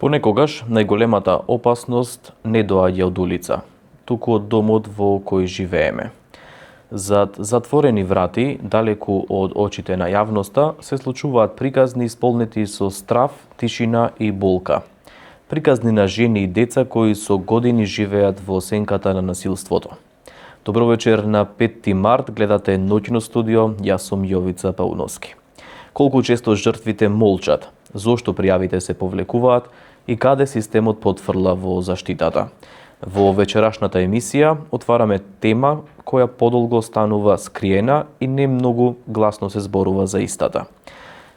Понекогаш најголемата опасност не доаѓа од улица, туку од домот во кој живееме. Зад затворени врати, далеку од очите на јавноста, се случуваат приказни исполнети со страв, тишина и болка. Приказни на жени и деца кои со години живеат во сенката на насилството. Добро вечер, на 5 март гледате Ноќно студио, јас сум Јовица Пауновски. Колку често жртвите молчат, зошто пријавите се повлекуваат и каде системот потфрла во заштитата. Во вечерашната емисија отвараме тема која подолго станува скриена и не многу гласно се зборува за истата.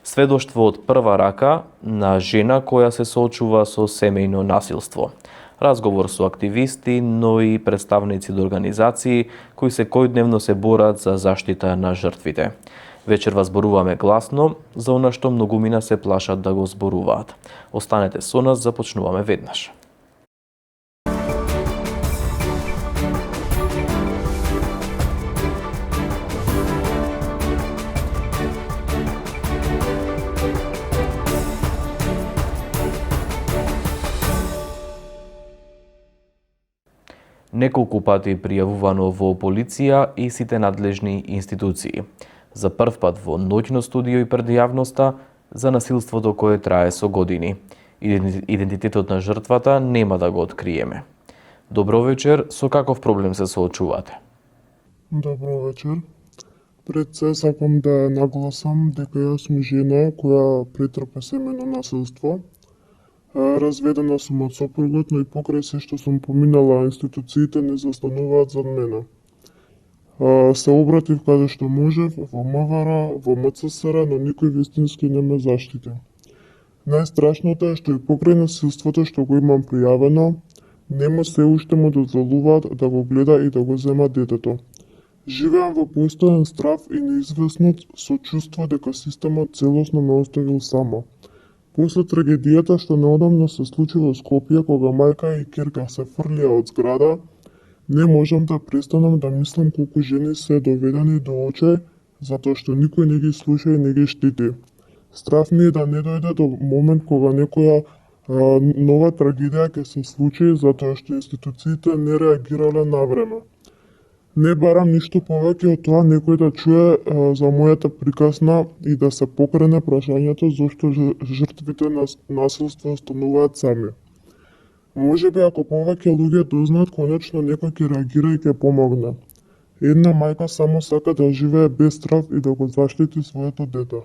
Сведоштво од прва рака на жена која се соочува со семејно насилство. Разговор со активисти, но и представници од организации кои секојдневно се борат за заштита на жртвите. Вечерва зборуваме гласно за она што многумина се плашат да го зборуваат. Останете со нас, започнуваме веднаш. Неколку пати пријавувано во полиција и сите надлежни институции. За прв пат во Ноќно студио и пред јавноста за насилството кое трае со години. Идентитетот на жртвата нема да го откриеме. Добро вечер, со каков проблем се соочувате? Добро вечер. Пред се сакам да нагласам дека јас сум жена која претрпе семејно насилство. Разведена сум од сопругот, но и покрај се што сум поминала, институциите не застануваат зад мене. Се обратив каде што можев, во МВР, во МЦСР, но никој вистински не ме заштити. Најстрашното е што и покрај насилството што го имам пријавено, нема се уште му дозволуваат да го гледа и да го зема детето. Живеам во постојан страв и неизвестност со чувство дека системот целосно ме оставил само. После трагедијата што неодамно се случи во Скопје, кога мајка и ќерка се фрлија од зграда, не можам да престанам да мислам колку жени се доведени до очај, затоа што никој не ги слуша и не ги штити. Страв ми е да не дојде до момент кога некоја нова трагедија ќе се случи, затоа што институциите не реагирале навреме. Не барам ништо повеќе од тоа некој да чуе за мојата приказна и да се покрене прашањето зошто жртвите на насилство остануваат сами. Може би ако повеќе луѓе дознаат, конечно некој ќе реагира и ќе помогне. Една мајка само сака да живее без страв и да го заштити своето дете.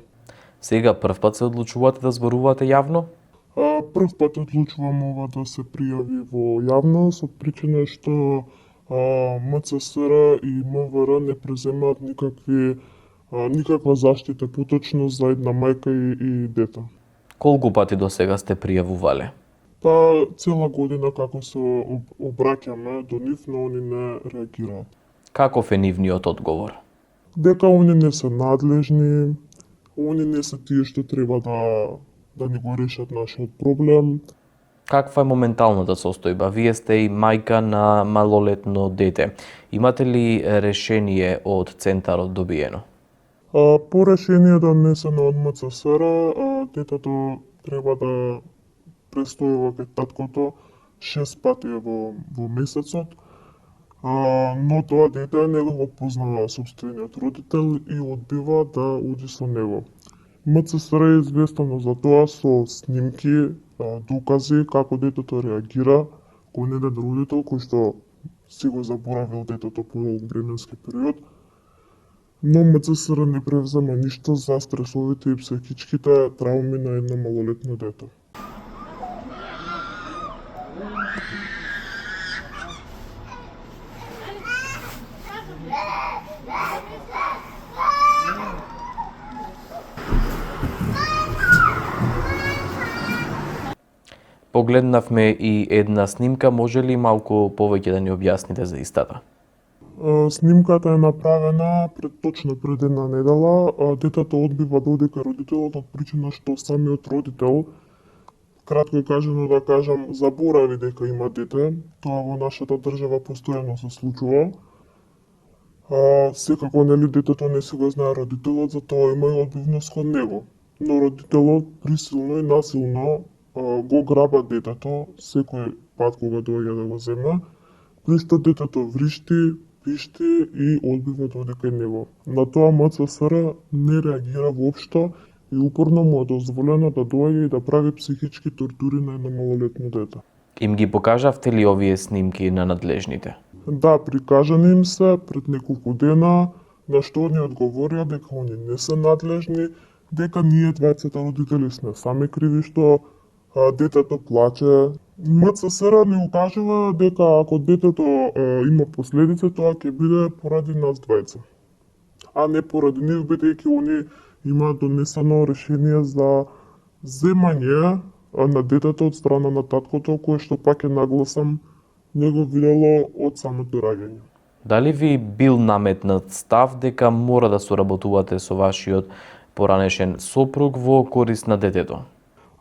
Сега прв пат се одлучувате да зборувате јавно? Прв пат одлучувам ова да се пријави во јавност, од причина што МЦСР и МВР не преземаат никаква заштита поточно за една мајка и дете. Колку пати до сега сте пријавувале? Цела година како се обраќаме до нив, но они не реагираат. Каков е нивниот одговор? Дека они не се надлежни, они не се тие што треба да ни го решат нашиот проблем. Каква е моменталната состојба? Вие сте и мајка на малолетно дете. Имате ли решение од центарот добиено? По решение донесено од МЦСР, детето треба да престојува кај таткото 6 пати во месецот, но тоа дете не го познава сопствениот родител и одбива да оди со него. МЦСР е известено за тоа со снимки, докази како детето реагира, кој неден родител кој што си го заборавил детето по временски период, но МЦСР не превзема ништо за стресовите и психичките трауми на едно малолетно дете. Погледнавме и една снимка, може ли малку повеќе да ни објасните за истата? Снимката е направена точно пред една недела. Детето одбива да оди кај родителот од причина што самиот родител, кратко кажано да кажам, заборави дека има дете. Тоа во нашата држава постојано се случува. Секако детето не си го знае родителот, затоа има и одбивност кон него. Но родителот присилно и насилно го граба детето секој пат кога доаѓа да го земе, при што детето вришти, пишти и одбива да оде кај него. На тоа МЦСР не реагира воопшто и упорно му е дозволено да доаѓа и да прави психички тортури на едно малолетно дете. Им ги покажавте ли овие снимки на надлежните? Да, прикажани им се пред неколку дена, на што они одговорија дека они не се надлежни, дека ние двајцата родители сме сами криви што детето плаче. МЦСР ни укажува дека ако детето има последици, тоа ќе биде поради нас двајца, а не поради нив, бидејќи они има донесено решение за земање на детето од страна на таткото, кое што пак е нагласам не го видело од самото раѓање. Дали ви бил наметнат став дека мора да соработувате со вашиот поранешен сопруг во корист на детето?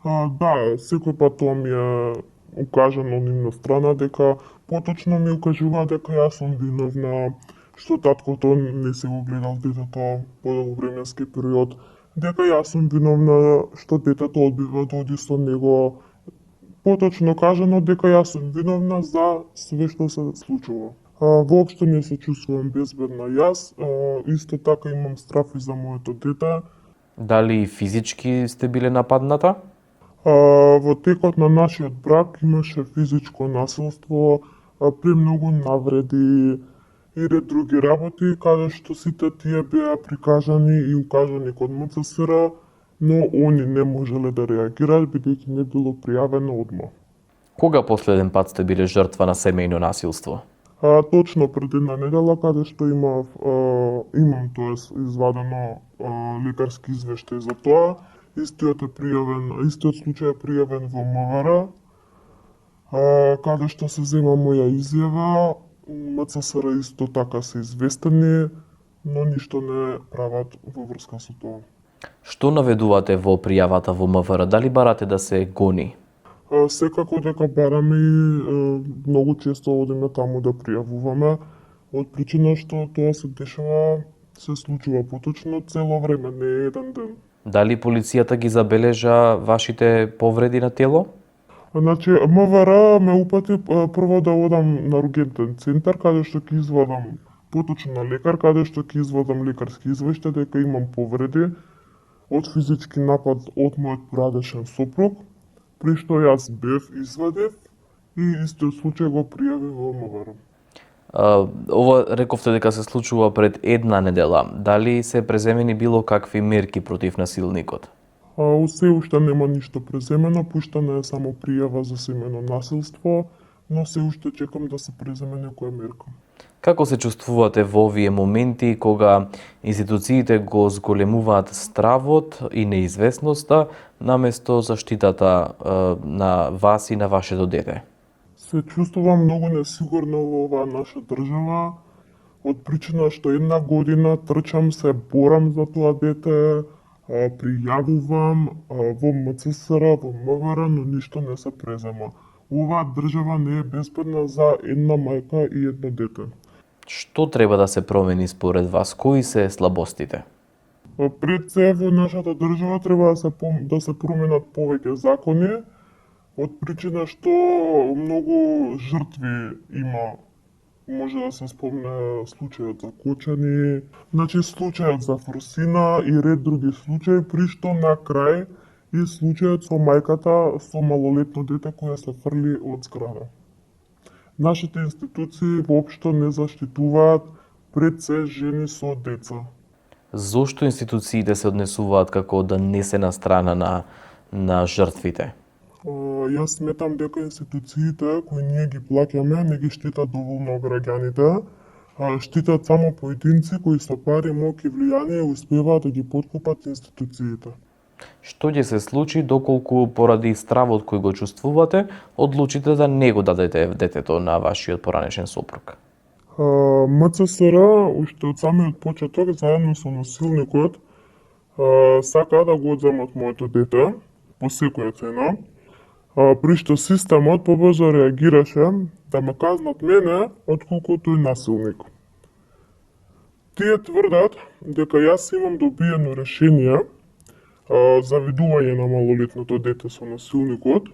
Да, секој пат тоа ми е укажано од нивна страна, дека поточно ми укажува дека јас сум виновна, што таткото не се го гледал детето подолговременски период, дека јас сум виновна што детето одбива да оди со него. Поточно кажано дека јас сум виновна за све што се случува. Воопшто не се чувствувам безбедна јас, исто така имам страв и за моето дете. Дали физички сте биле нападната? Во текот на нашиот брак имаше физичко насилство, премногу навреди и ред други работи, каде што сите тие беа прикажани и укажани код МЦСР, но они не можеле да реагираат бидејќи не било пријавено одма. Кога последен пат сте биле жртва на семејно насилство? Точно пред една недела, каде што имам извадено лекарски извештај за тоа. Истиот случај е пријавен во МВР, каде што се зема моја изјава. МЦСР исто така се известени, но ништо не прават во врска со тоа. Што наведувате во пријавата во МВР? Дали барате да се гони? Секако дека бараме и многу често одиме таму да пријавуваме, од причина што тоа се дешава, се случува поточно цело време, не е еден ден. Дали полицијата ги забележа вашите повреди на тело? Значи, МВР ме упати прво да одам на ургентен центар, каде што ќе извадам поточно на лекар, каде што ќе извадам лекарски извештај дека имам повреди од физички напад од мојот поранешен сопруг, при што јас бев извадев и истиот случај го пријавив во МВР. Ова рековте дека се случува пред една недела. Дали се преземени било какви мерки против насилникот? Се уште нема ништо преземено, пуштена е само пријава за семејно насилство, но се уште чекам да се преземе некоја мерка. Како се чувствувате во овие моменти кога институциите го зголемуваат стравот и неизвестноста наместо заштитата на вас и на вашето дете? Се чувствувам многу несигурно во оваа наша држава, од причина што една година трчам, се борам за тоа дете, пријавувам во МЦСР, во МВР, но ништо не се презема. Оваа држава не е безбедна за една мајка и едно дете. Што треба да се промени според вас? Кои се слабостите? Пред се во нашата држава треба да се променат повеќе закони, од причина што многу жртви има. Може да се спомне случајот за Кочани, значи случајот за Фрусина и ред други случаи, при што на крај и случајот со мајката со малолетно дете која се фрли од зграда. Нашите институции воопшто не заштитуваат пред се жени со деца. Зошто институциите се однесуваат како да не се на страна на жртвите? Јас сметам дека институциите кои ние ги плаќаме не ги штитат доволно граѓаните, штитат само поединци кои со пари, моќ и влијание успеваат да ги поткопат институциите. Што ќе се случи доколку поради стравот кој го чувствувате, одлучите да не го дадете детето на вашиот поранешен сопруг? МЦСР уште од самиот почеток заедно со насилникот сака да го одземат моето дете по секоја цена, при што системот побрзо реагираше да ме казнат мене отколку тој насилник. Тие тврдат дека јас имам добиено решение завидување на малолетното дете со насилникот,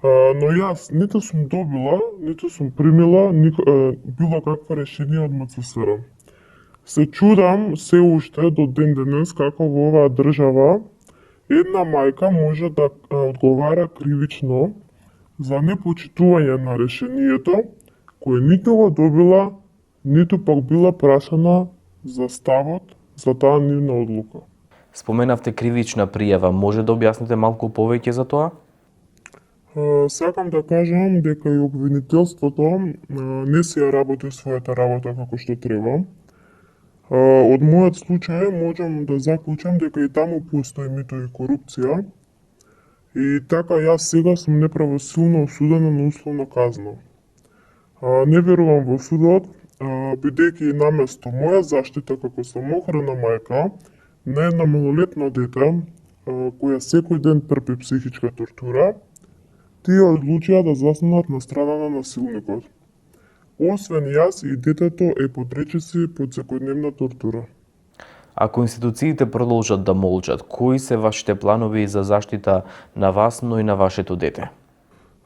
но јас ниту сум добила, ниту сум примила било какво решение од МЦСР. Се чудам се уште до ден денес како во оваа држава една мајка може да одговара кривично за непочитување на решението кое ниту го добила, ниту пак била прашана за ставот за таа нивна одлука. Споменавте кривична пријава, може да објасните малку повеќе за тоа? Сакам да кажам дека и обвинителството не си ја работи својата работа како што треба. Од мојот случај можам да заклучам дека и таму постои мито и корупција. И така јас сега сум неправосилно осудена на условна казна. Не верувам во судот, бидејќи наместо моја заштита како самоохрана мајка на една малолетно дете, која секој ден трпи психичка тортура, тие одлучија да застанат на страна на насилникот. Освен јас и детето е подречиси под секојдневна тортура. Ако институциите продолжат да молчат, кои се вашите планови за заштита на вас, но и на вашето дете?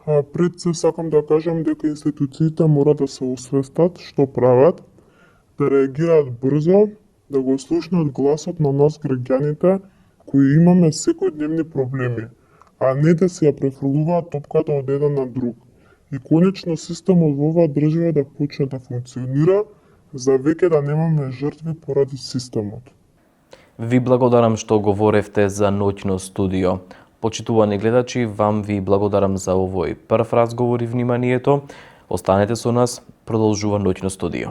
Пред се сакам да кажам дека институциите мора да се освестат што прават, да реагираат брзо, да го слушнат гласот на нас граѓаните кои имаме секојдневни проблеми, а не да се ја префрлуваат топката од еден на друг. И конечно системот во оваа држава да почне да функционира, за веќе да немаме жртви поради системот. Ви благодарам што говоревте за Ноќно студио. Почитувани гледачи, вам ви благодарам за овој прв разговор и вниманието. Останете со нас, продолжува Ноќно студио.